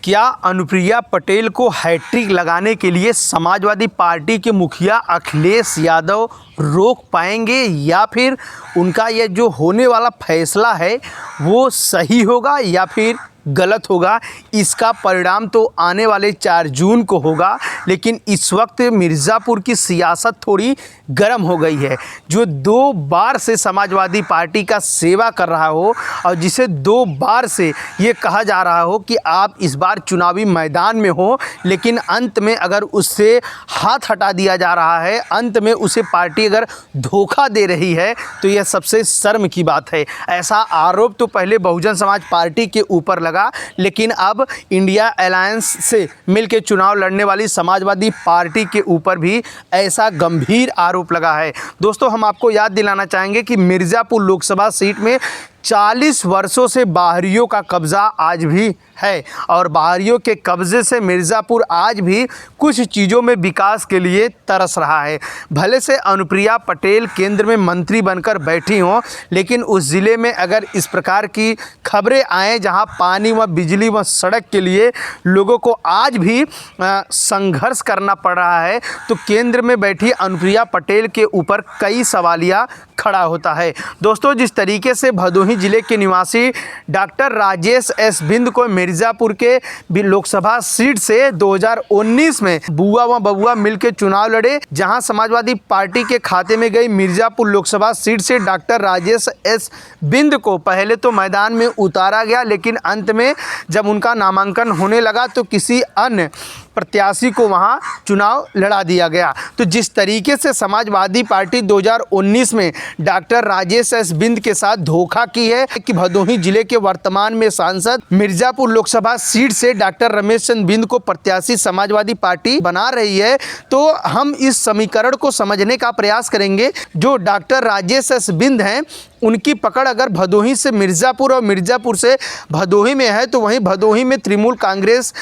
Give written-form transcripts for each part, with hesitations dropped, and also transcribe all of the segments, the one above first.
क्या अनुप्रिया पटेल को हैट्रिक लगाने के लिए समाजवादी पार्टी के मुखिया अखिलेश यादव रोक पाएंगे या फिर उनका यह जो होने वाला फैसला है वो सही होगा या फिर गलत होगा? इसका परिणाम तो आने वाले 4 जून को होगा। लेकिन इस वक्त मिर्ज़ापुर की सियासत थोड़ी गर्म हो गई है। जो 2 बार से समाजवादी पार्टी का सेवा कर रहा हो और जिसे 2 बार से ये कहा जा रहा हो कि आप इस बार चुनावी मैदान में हो, लेकिन अंत में अगर उससे हाथ हटा दिया जा रहा है, अंत में उसे पार्टी अगर धोखा दे रही है, तो यह सबसे शर्म की बात है। ऐसा आरोप तो पहले बहुजन समाज पार्टी के ऊपर लगा, लेकिन अब इंडिया अलायंस से मिलकर चुनाव लड़ने वाली समाजवादी पार्टी के ऊपर भी ऐसा गंभीर आरोप लगा है। दोस्तों, हम आपको याद दिलाना चाहेंगे कि मिर्ज़ापुर लोकसभा सीट में 40 वर्षों से बाहरियों का कब्ज़ा आज भी है और बाहरियों के कब्ज़े से मिर्ज़ापुर आज भी कुछ चीज़ों में विकास के लिए तरस रहा है। भले से अनुप्रिया पटेल केंद्र में मंत्री बनकर बैठी हों, लेकिन उस ज़िले में अगर इस प्रकार की खबरें आएँ जहां पानी व बिजली व सड़क के लिए लोगों को आज भी संघर्ष करना पड़ रहा है, तो केंद्र में बैठी अनुप्रिया पटेल के ऊपर कई सवालिया खड़ा होता है। दोस्तों, जिस तरीके से भदोही जिले के निवासी डॉक्टर राजेश एस बिंद को मिर्ज़ापुर के लोकसभा सीट से 2019 में बुआ व बबुआ मिलकर चुनाव लड़े, जहां समाजवादी पार्टी के खाते में गई मिर्ज़ापुर लोकसभा सीट से डॉक्टर राजेश एस बिंद को पहले तो मैदान में उतारा गया, लेकिन अंत में जब उनका नामांकन होने लगा तो किसी अन्य प्रत्याशी को वहां चुनाव लड़ा दिया गया। तो जिस तरीके से समाजवादी पार्टी 2019 में डॉक्टर राजेश एस बिंद के साथ धोखा की है कि भदोही जिले के वर्तमान में सांसद मिर्ज़ापुर लोकसभा सीट से डॉक्टर रमेश चंद्र बिंद को प्रत्याशी समाजवादी पार्टी बना रही है, तो हम इस समीकरण को समझने का प्रयास करेंगे। जो डॉक्टर राजेश एस बिंद हैं, उनकी पकड़ अगर भदोही से मिर्ज़ापुर और मिर्ज़ापुर से भदोही में है, तो वहीं भदोही में तृणमूल कांग्रेस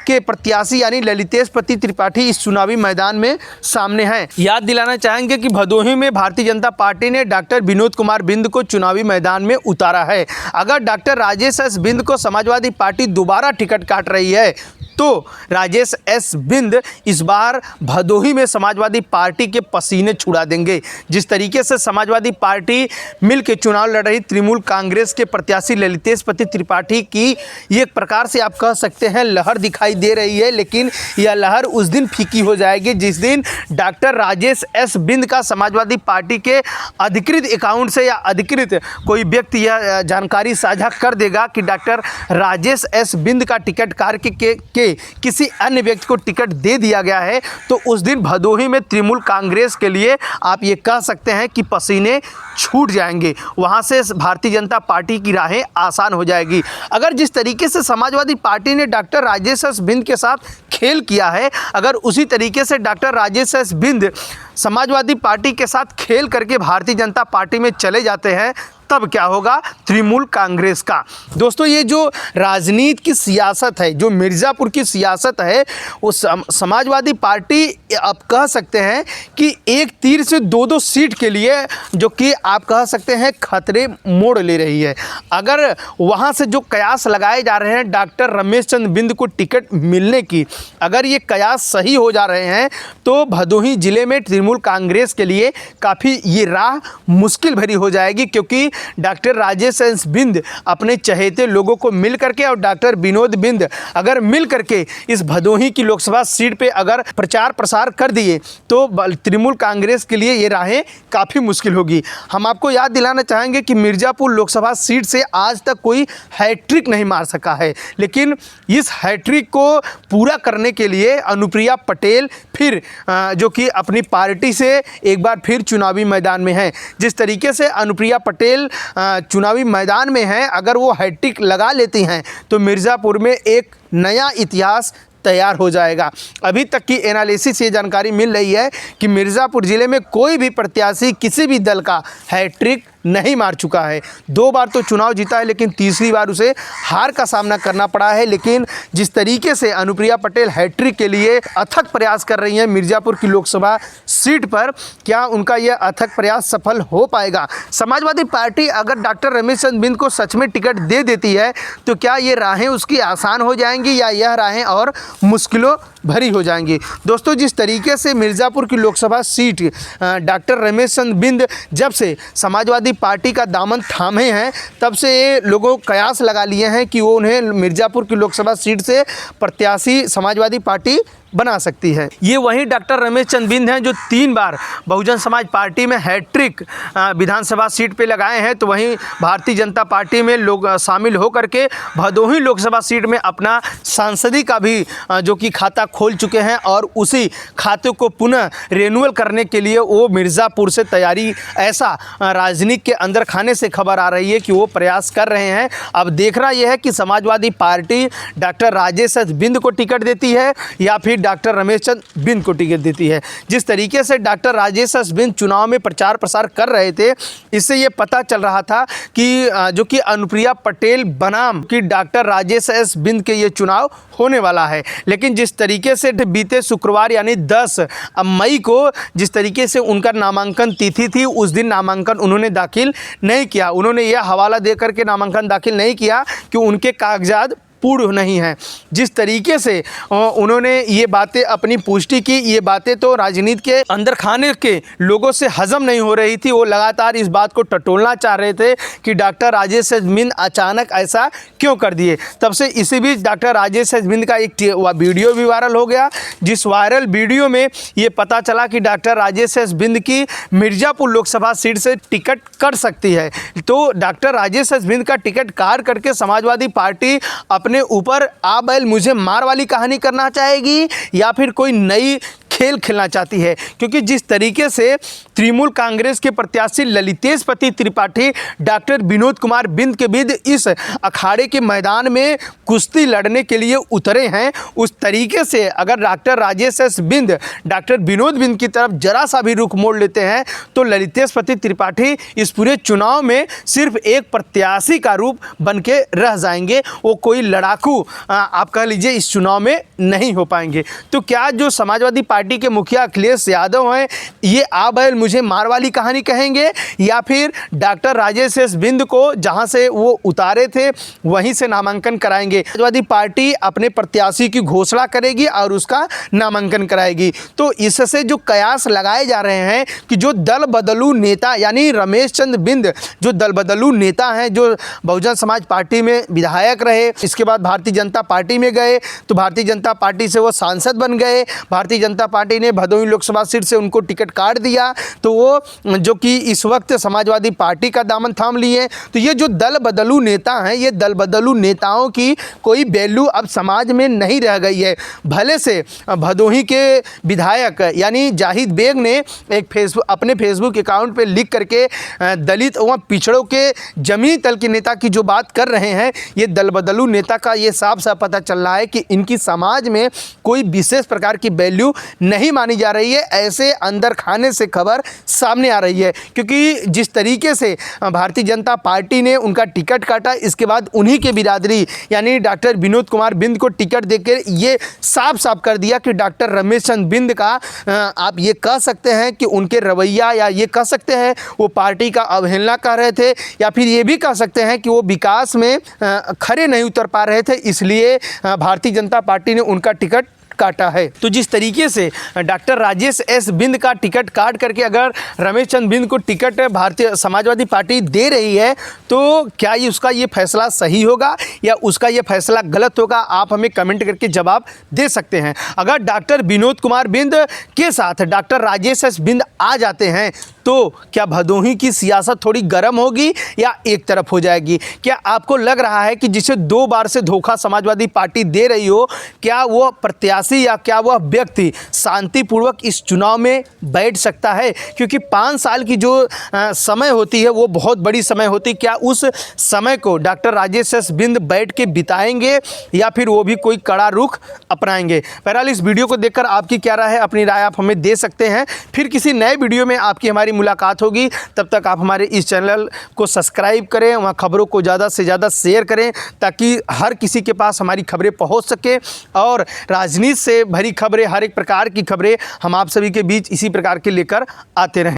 के प्रत्याशी यानी ललितेश पति त्रिपाठी इस चुनावी मैदान में सामने हैं। याद दिलाना चाहेंगे कि भदोही में भारतीय जनता पार्टी ने डॉक्टर विनोद कुमार बिंद को चुनावी मैदान में उतारा है। अगर डॉक्टर राजेश एस बिंद को समाजवादी पार्टी दोबारा टिकट काट रही है, तो राजेश एस बिंद इस बार भदोही में समाजवादी पार्टी के पसीने छुड़ा देंगे। जिस तरीके से समाजवादी पार्टी मिलकर चुनाव लड़ रही तृणमूल कांग्रेस के प्रत्याशी ललितेश पति त्रिपाठी की एक प्रकार से आप कह सकते हैं लहर दिखाई दे रही है, लेकिन यह लहर उस दिन फीकी हो जाएगी जिस दिन डॉक्टर राजेश एस बिंद का समाजवादी पार्टी के अधिकृत अकाउंट से या अधिकृत कोई व्यक्ति यह जानकारी साझा कर देगा कि डॉक्टर राजेश एस बिंद का टिकट काट के किसी अन्य व्यक्ति को टिकट दे दिया गया है। तो उस दिन भदोही में तृणमूल कांग्रेस के लिए आप ये कह सकते हैं कि पसीने छूट जाएंगे, वहां से भारतीय जनता पार्टी की राहें आसान हो जाएगी। अगर जिस तरीके से समाजवादी पार्टी ने डॉक्टर राजेश एस बिंद के साथ खेल किया है, अगर उसी तरीके से डॉक्टर राजेश एस बिंद समाजवादी पार्टी के साथ खेल करके भारतीय जनता पार्टी में चले जाते हैं, तब क्या होगा तृणमूल कांग्रेस का? दोस्तों, ये जो राजनीति की सियासत है, जो मिर्ज़ापुर की सियासत है, वो समाजवादी पार्टी आप कह सकते हैं कि एक तीर से 2-2 सीट के लिए जो कि आप कह सकते हैं खतरे मोड़ ले रही है। अगर वहाँ से जो कयास लगाए जा रहे हैं डॉक्टर रमेश चंद्र बिंद को टिकट मिलने की, अगर ये कयास सही हो जा रहे हैं, तो भदोही जिले में तृणमूल कांग्रेस के लिए काफ़ी ये राह मुश्किल भरी हो जाएगी, क्योंकि डॉक्टर राजेश एस बिंद अपने चहेते लोगों को मिल करके और डॉक्टर विनोद बिंद अगर मिल करके इस भदोही की लोकसभा सीट पे अगर प्रचार प्रसार कर दिए, तो तृणमूल कांग्रेस के लिए ये राहें काफ़ी मुश्किल होगी। हम आपको याद दिलाना चाहेंगे कि मिर्ज़ापुर लोकसभा सीट से आज तक कोई हैट्रिक नहीं मार सका है, लेकिन इस हैट्रिक को पूरा करने के लिए अनुप्रिया पटेल फिर जो कि अपनी पार्टी से एक बार फिर चुनावी मैदान में है। जिस तरीके से अनुप्रिया पटेल चुनावी मैदान में हैं, अगर वो हैट्रिक लगा लेती हैं तो मिर्ज़ापुर में एक नया इतिहास तैयार हो जाएगा। अभी तक की एनालिसिस ये जानकारी मिल रही है कि मिर्ज़ापुर ज़िले में कोई भी प्रत्याशी किसी भी दल का हैट्रिक नहीं मार चुका है। 2 बार तो चुनाव जीता है, लेकिन तीसरी बार उसे हार का सामना करना पड़ा है। लेकिन जिस तरीके से अनुप्रिया पटेल हैट्रिक के लिए अथक प्रयास कर रही हैं मिर्ज़ापुर की लोकसभा सीट पर, क्या उनका यह अथक प्रयास सफल हो पाएगा? समाजवादी पार्टी अगर डॉक्टर रमेश चंद्र बिंद को सच में टिकट दे देती है तो क्या ये राहें उसकी आसान हो जाएंगी या यह राहें और मुश्किलों भरी हो जाएंगी? दोस्तों, जिस तरीके से मिर्ज़ापुर की लोकसभा सीट डॉक्टर रमेश चंद्र बिंद जब से समाजवादी पार्टी का दामन थामे हैं, तब से ये लोगों कयास लगा लिए हैं कि वो उन्हें मिर्ज़ापुर की लोकसभा सीट से प्रत्याशी समाजवादी पार्टी बना सकती है। ये वही डॉक्टर रमेश चंद्र बिंद हैं जो 3 बार बहुजन समाज पार्टी में हैट्रिक विधानसभा सीट पे लगाए हैं, तो वहीं भारतीय जनता पार्टी में लोग शामिल होकर के भदोही लोकसभा सीट में अपना सांसदी का भी जो कि खाता खोल चुके हैं और उसी खाते को पुनः रिन्यूअल करने के लिए वो मिर्ज़ापुर से तैयारी, ऐसा राजनीति के अंदर खाने से खबर आ रही है कि वो प्रयास कर रहे हैं। अब देखना यह है कि समाजवादी पार्टी डॉक्टर राजेश बिंद को टिकट देती है या फिर डॉक्टर रमेश चंद्र बिंद को टिकट देती है। जिस तरीके से डॉक्टर राजेश बिंद चुनाव में प्रचार प्रसार कर रहे थे, इससे ये पता चल रहा था कि जो कि अनुप्रिया पटेल बनाम कि डॉक्टर राजेश बिंद के ये चुनाव होने वाला है। लेकिन जिस तरीके से बीते शुक्रवार यानी 10 मई को जिस तरीके से उनका नामांकन तिथि थी, उस दिन नामांकन उन्होंने दाखिल नहीं किया। उन्होंने यह हवाला देकर के नामांकन दाखिल नहीं किया कि उनके कागजात पूर्ण नहीं है। जिस तरीके से उन्होंने ये बातें अपनी पुष्टि की, ये बातें तो राजनीति के अंदर खाने के लोगों से हजम नहीं हो रही थी। वो लगातार इस बात को टटोलना चाह रहे थे कि डॉक्टर राजेश बिंद अचानक ऐसा क्यों कर दिए। तब से इसी बीच डॉक्टर राजेश बिंद का एक वीडियो भी वायरल हो गया, जिस वायरल वीडियो में ये पता चला कि डॉक्टर राजेश बिंद की मिर्ज़ापुर लोकसभा सीट से टिकट कट सकती है। तो डॉक्टर राजेश बिंद का टिकट काट करके समाजवादी पार्टी अपने ऊपर आ बैल मुझे मार वाली कहानी करना चाहेगी या फिर कोई नई खेल खेलना चाहती है? क्योंकि जिस तरीके से तृणमूल कांग्रेस के प्रत्याशी ललितेश पति त्रिपाठी डॉक्टर विनोद कुमार बिंद के विरुद्ध इस अखाड़े के मैदान में कुश्ती लड़ने के लिए उतरे हैं, उस तरीके से अगर डॉक्टर राजेश बिंद डॉक्टर विनोद बिंद की तरफ जरा सा भी रुख मोड़ लेते हैं तो ललितेश पति त्रिपाठी इस पूरे चुनाव में सिर्फ एक प्रत्याशी का रूप बन के रह जाएंगे। वो कोई लड़ाकू आप कह लीजिए इस चुनाव में नहीं हो पाएंगे। तो क्या जो समाजवादी पार्टी के मुखिया अखिलेश यादव हैं, ये आ बैल मुझे मार वाली कहानी कहेंगे या फिर डॉक्टर राजेश बिंद को जहां से वो उतारे थे वहीं से नामांकन कराएंगे? समाजवादी पार्टी अपने प्रत्याशी की घोषणा करेगी और उसका नामांकन कराएगी। तो इससे जो कयास लगाए जा रहे हैं कि जो दल बदलू नेता यानी रमेश चंद्र बिंद जो दल बदलू नेता हैं, जो बहुजन समाज पार्टी में विधायक रहे, इसके बाद भारतीय जनता पार्टी में गए, तो भारतीय जनता पार्टी से वो सांसद बन गए, भारतीय जनता पार्टी ने भदोही लोकसभा सीट से उनको टिकट काट दिया, तो वो जो कि इस वक्त समाजवादी पार्टी का दामन थाम लिए। तो ये जो दल बदलू नेता हैं, ये दल बदलू नेताओं की कोई वैल्यू अब समाज में नहीं रह गई है। भले से भदोही के विधायक यानी जाहिद बेग ने एक अपने फेसबुक अकाउंट पे लिख करके दलित व पिछड़ों के जमीनी तल के नेता की जो बात कर रहे हैं, ये दल बदलू नेता का ये साफ साफ पता चल रहा है कि इनकी समाज में कोई विशेष प्रकार की वैल्यू नहीं मानी जा रही है। ऐसे अंदर खाने से खबर सामने आ रही है, क्योंकि जिस तरीके से भारतीय जनता पार्टी ने उनका टिकट काटा, इसके बाद उन्हीं के बिरादरी यानी डॉक्टर विनोद कुमार बिंद को टिकट देकर ये साफ साफ कर दिया कि डॉक्टर रमेश चंद्र बिंद का आप ये कह सकते हैं कि उनके रवैया या ये कह सकते हैं वो पार्टी का अवहेलना कर रहे थे, या फिर ये भी कह सकते हैं कि वो विकास में खरे नहीं उतर पा रहे थे, इसलिए भारतीय जनता पार्टी ने उनका टिकट काटा है। तो जिस तरीके से डॉक्टर राजेश बिंद का टिकट काट करके अगर रमेश चंद्र बिंद को टिकट भारतीय समाजवादी पार्टी दे रही है, तो क्या ये उसका ये फैसला सही होगा या उसका ये फैसला गलत होगा? आप हमें कमेंट करके जवाब दे सकते हैं। अगर डॉक्टर विनोद कुमार बिंद के साथ डॉक्टर राजेश बिंद आ जाते हैं तो क्या भदोही की सियासत थोड़ी गर्म होगी या एक तरफ हो जाएगी? क्या आपको लग रहा है कि जिसे 2 बार से धोखा समाजवादी पार्टी दे रही हो, क्या वो प्रत्याशी प्रत्याशी या क्या वह व्यक्ति शांतिपूर्वक इस चुनाव में बैठ सकता है, क्योंकि 5 साल की जो समय होती है वो बहुत बड़ी समय होती है। क्या उस समय को डॉक्टर राजेश एस बिंद बैठ के बिताएंगे या फिर वो भी कोई कड़ा रुख अपनाएंगे? बहरहाल इस वीडियो को देखकर आपकी क्या राय है, अपनी राय आप हमें दे सकते हैं। फिर किसी नए वीडियो में आपकी हमारी मुलाकात होगी। तब तक आप हमारे इस चैनल को सब्सक्राइब करें, वहाँ खबरों को ज़्यादा से ज़्यादा शेयर करें ताकि हर किसी के पास हमारी खबरें पहुँच सके और राजनीति से भरी खबरें, हर एक प्रकार की खबरें हम आप सभी के बीच इसी प्रकार के लेकर आते रहें।